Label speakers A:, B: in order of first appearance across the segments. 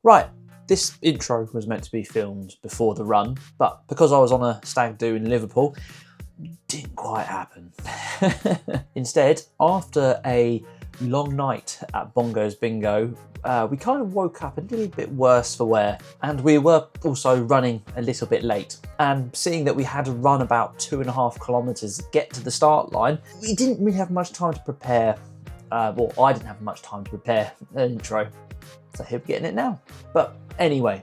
A: Right, this intro was meant to be filmed before the run, but because I was on a stag do in Liverpool, didn't quite happen. Instead, after a long night at Bongo's Bingo, we kind of woke up a little bit worse for wear, and we were also running a little bit late. And seeing that we had to run about 2.5 kilometres to get to the start line, we didn't really have much time to prepare. Well, I didn't have much time to prepare an intro, so here we're getting it now. But anyway,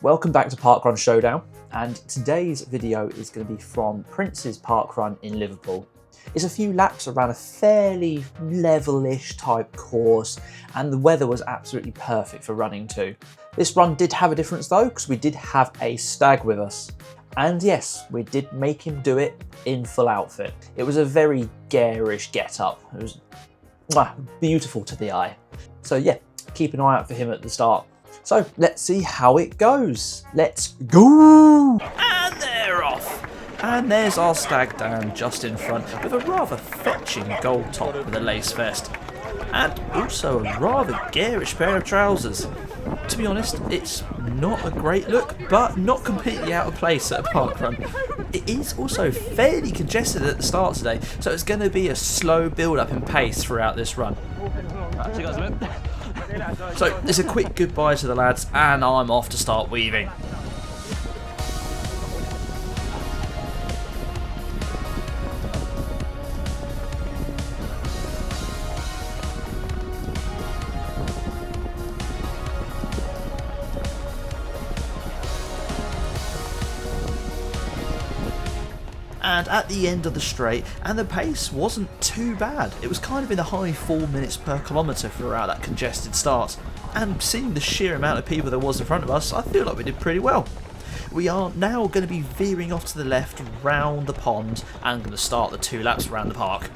A: welcome back to Parkrun Showdown, and today's video is going to be from Princes Parkrun in Liverpool. It's a few laps around a fairly level-ish type course, and the weather was absolutely perfect for running too. This run did have a difference though, because we did have a stag with us. And yes, we did make him do it in full outfit. It was a very garish get-up. It was beautiful to the eye. So yeah, keep an eye out for him at the start. So let's see how it goes. Let's go! And they're off! And there's our stag down just in front with a rather fetching gold top with a lace vest. And also a rather garish pair of trousers. To be honest, it's not a great look, but not completely out of place at a parkrun. It is also fairly congested at the start today, so it's going to be a slow build-up in pace throughout this run. So it's a quick goodbye to the lads, and I'm off to start weaving. And at the end of the straight, and the pace wasn't too bad. It was kind of in the high 4 minutes per kilometre throughout that congested start. And seeing the sheer amount of people there was in front of us, I feel like we did pretty well. We are now going to be veering off to the left round the pond and going to start the 2 laps around the park.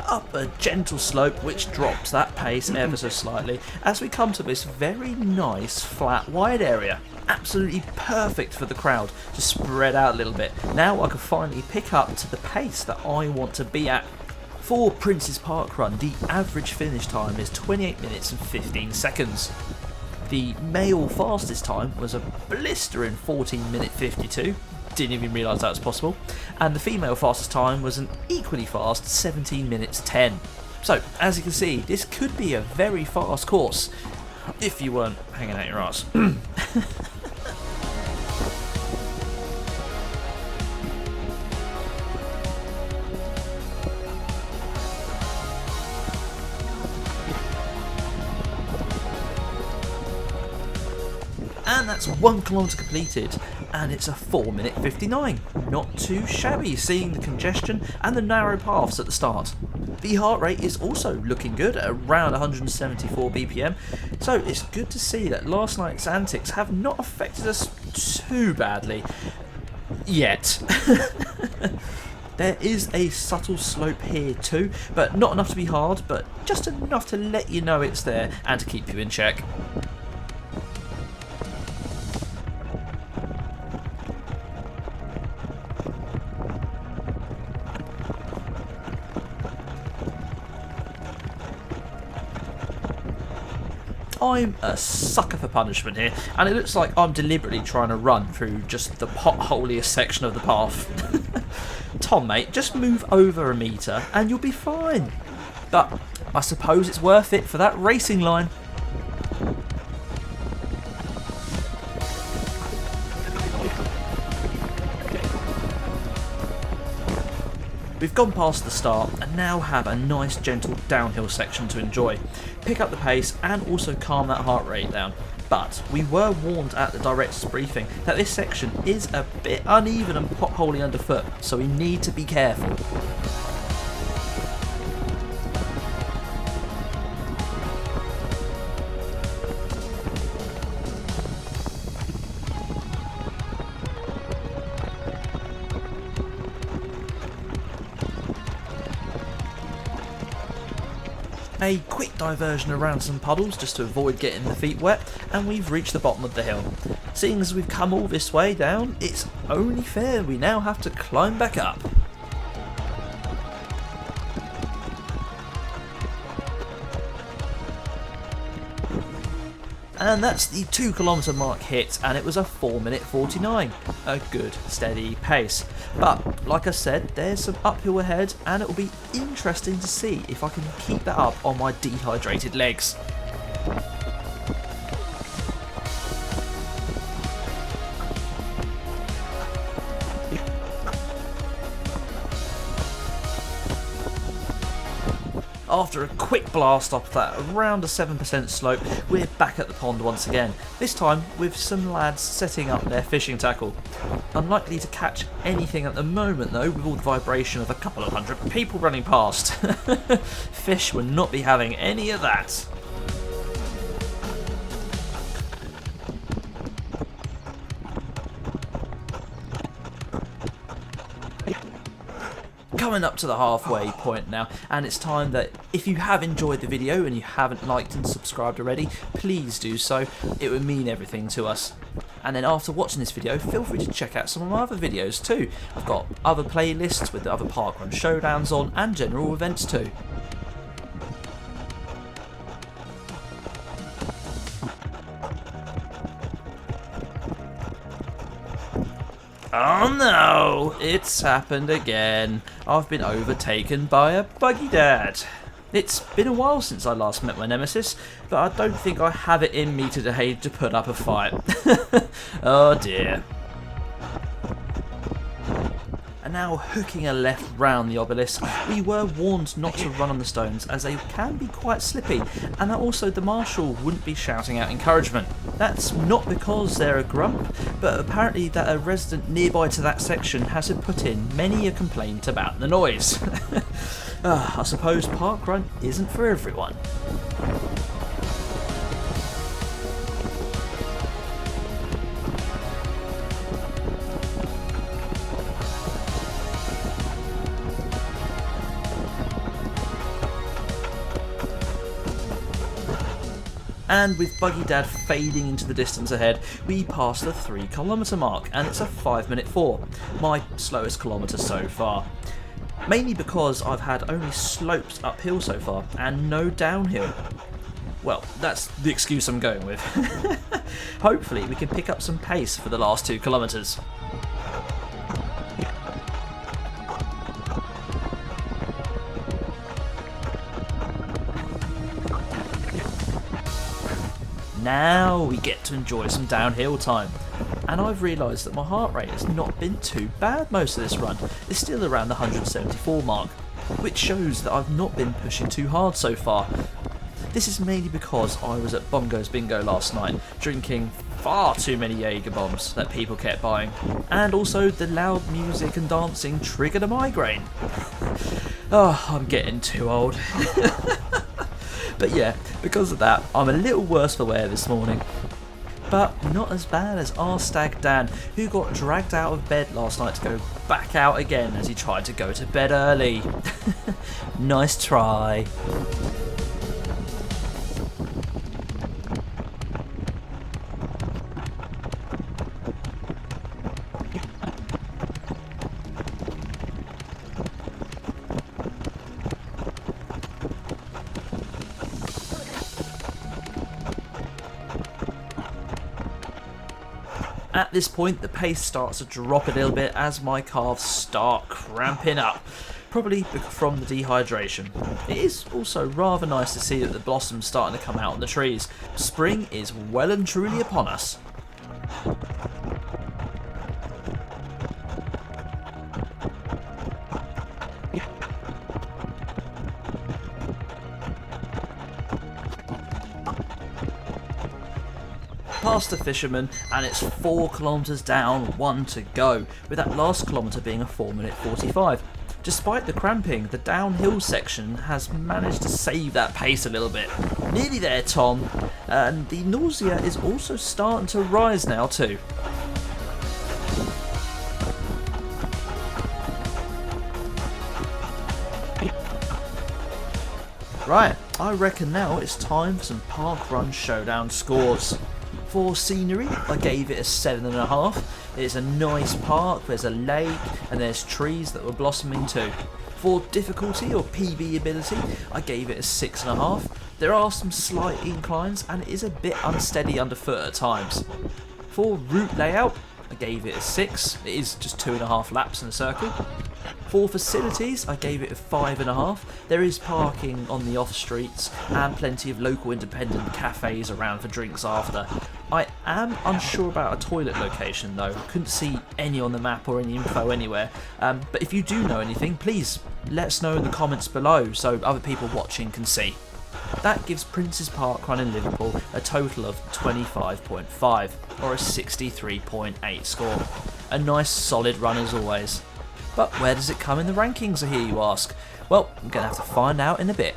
A: Up a gentle slope which drops that pace ever so slightly as we come to this very nice flat wide area. Absolutely perfect for the crowd to spread out a little bit. Now I can finally pick up to the pace that I want to be at. For Princes Parkrun, the average finish time is 28 minutes and 15 seconds. The male fastest time was a blistering 14 minute 52. Didn't even realise that was possible. And the female fastest time was an equally fast 17 minutes 10. So, as you can see, this could be a very fast course, if you weren't hanging out your arse. And that's 1 kilometre completed, and it's a 4 minute 59. Not too shabby, seeing the congestion and the narrow paths at the start. The heart rate is also looking good at around 174 BPM, so it's good to see that last night's antics have not affected us too badly. Yet. There is a subtle slope here too, but not enough to be hard, but just enough to let you know it's there and to keep you in check. I'm a sucker for punishment here, and it looks like I'm deliberately trying to run through just the potholiest section of the path. Tom, mate, just move over a metre and you'll be fine. But I suppose it's worth it for that racing line. We've gone past the start and now have a nice gentle downhill section to enjoy. Pick up the pace and also calm that heart rate down. But we were warned at the director's briefing that this section is a bit uneven and potholy underfoot, so we need to be careful. A quick diversion around some puddles just to avoid getting the feet wet, and we've reached the bottom of the hill. Seeing as we've come all this way down, it's only fair we now have to climb back up. And that's the 2 kilometre mark hit, and it was a 4:49. A good steady pace. But like I said, there's some uphill ahead, and it will be interesting to see if I can keep that up on my dehydrated legs. After a quick blast off that around a 7% slope, we're back at the pond once again, this time with some lads setting up their fishing tackle. Unlikely to catch anything at the moment though, with all the vibration of a couple of hundred people running past. Fish would not be having any of that. Coming up to the halfway point now, and it's time that if you have enjoyed the video and you haven't liked and subscribed already, please do so. It would mean everything to us. And then after watching this video, feel free to check out some of my other videos too. I've got other playlists with the other parkrun showdowns on, and general events too. Oh no, it's happened again. I've been overtaken by a buggy dad. It's been a while since I last met my nemesis, but I don't think I have it in me today to put up a fight. Oh dear. And now hooking a left round the obelisk, we were warned not to run on the stones as they can be quite slippy, and that also the marshal wouldn't be shouting out encouragement. That's not because they're a grump, but apparently that a resident nearby to that section has put in many a complaint about the noise. I suppose parkrun isn't for everyone. And with Buggy Dad fading into the distance ahead, we pass the 3 kilometre mark, and it's a 5:04, my slowest kilometre so far. Mainly because I've had only slopes uphill so far, and no downhill. Well, that's the excuse I'm going with. Hopefully we can pick up some pace for the last 2 kilometres. Now we get to enjoy some downhill time, and I've realised that my heart rate has not been too bad most of this run. It's still around the 174 mark, which shows that I've not been pushing too hard so far. This is mainly because I was at Bongo's Bingo last night, drinking far too many Jaeger bombs that people kept buying, and also the loud music and dancing triggered a migraine. Oh, I'm getting too old. But yeah, because of that, I'm a little worse for wear this morning. But not as bad as our stag Dan, who got dragged out of bed last night to go back out again as he tried to go to bed early. Nice try. At this point, the pace starts to drop a little bit as my calves start cramping up, probably from the dehydration. It is also rather nice to see that the blossom's starting to come out on the trees. Spring is well and truly upon us. Past the fisherman, and it's 4 kilometres down, 1 to go, with that last kilometre being a 4:45. Despite the cramping, the downhill section has managed to save that pace a little bit. Nearly there, Tom, and the nausea is also starting to rise now too. Right, I reckon now it's time for some parkrun showdown scores. For scenery, I gave it a 7.5. It's a nice park, there's a lake, and there's trees that were blossoming too. For difficulty or PB ability, I gave it a 6.5. There are some slight inclines and it is a bit unsteady underfoot at times. For route layout, I gave it a 6. It is just 2.5 laps in a circle. For facilities, I gave it a 5.5. There is parking on the off streets and plenty of local independent cafes around for drinks after. I am unsure about a toilet location though, couldn't see any on the map or any info anywhere, but if you do know anything, please let us know in the comments below so other people watching can see. That gives Princes Parkrun in Liverpool a total of 25.5 or a 63.8 score. A nice solid run as always. But where does it come in the rankings, I hear you ask? Well, I'm going to have to find out in a bit.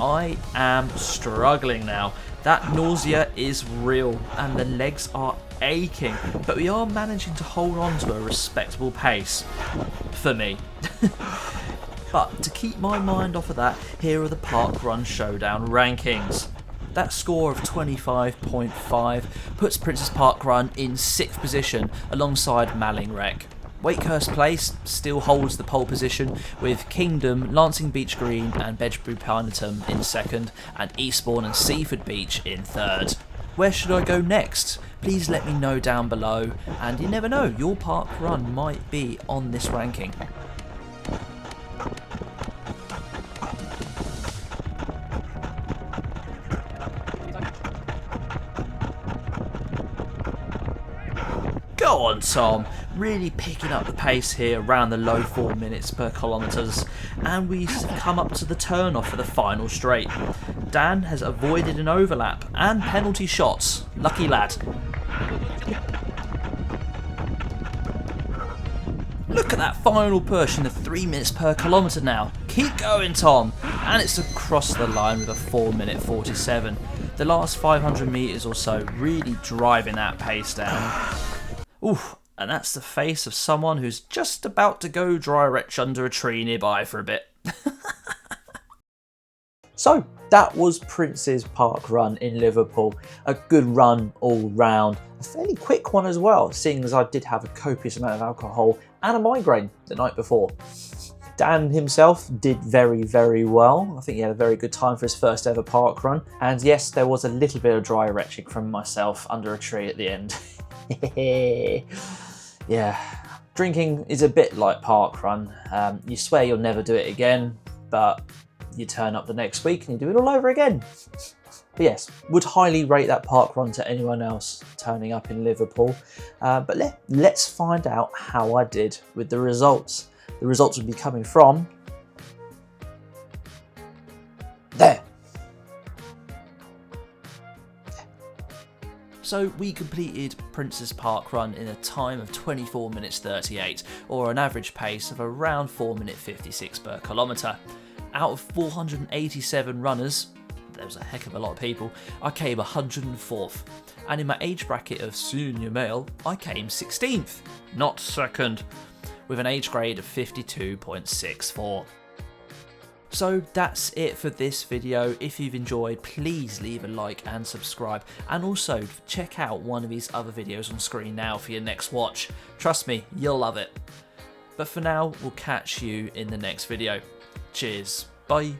A: I am struggling now. That nausea is real and the legs are aching, but we are managing to hold on to a respectable pace. For me. But to keep my mind off of that, here are the PARKRUN Showdown rankings. That score of 25.5 puts Princes Parkrun in 6th position alongside Malling Rec. Wakehurst Place still holds the pole position with Kingdom, Lancing Beach Green and Bedgebury Pinetum in 2nd and Eastbourne and Seaford Beach in 3rd. Where should I go next? Please let me know down below, and you never know, your park run might be on this ranking. Go on, Tom, really picking up the pace here around the low 4 minutes per kilometres, and we come up to the turn-off for the final straight. Dan has avoided an overlap and penalty shots, lucky lad. Look at that final push in the 3 minutes per kilometre now. Keep going, Tom. And it's across the line with a 4 minute 47. The last 500 metres or so really driving that pace down. Oof, and that's the face of someone who's just about to go dry retch under a tree nearby for a bit. So that was Princes Parkrun in Liverpool. A good run all round. A fairly quick one as well, seeing as I did have a copious amount of alcohol and a migraine the night before. Dan himself did very, very well. I think he had a very good time for his first ever parkrun. And yes, there was a little bit of dry retching from myself under a tree at the end. Yeah, drinking is a bit like parkrun. You swear you'll never do it again, but you turn up the next week and you do it all over again. But yes, would highly rate that parkrun to anyone else turning up in Liverpool. But let's find out how I did with the results. The results will be coming from there. So we completed Princes Parkrun in a time of 24 minutes 38, or an average pace of around 4 minute 56 per kilometre. Out of 487 runners, there was a heck of a lot of people, I came 104th. And in my age bracket of senior male, I came 16th, not second, with an age grade of 52.64. So that's it for this video. If you've enjoyed, please leave a like and subscribe, and also check out one of these other videos on screen now for your next watch. Trust me, you'll love it. But for now, we'll catch you in the next video. Cheers, bye.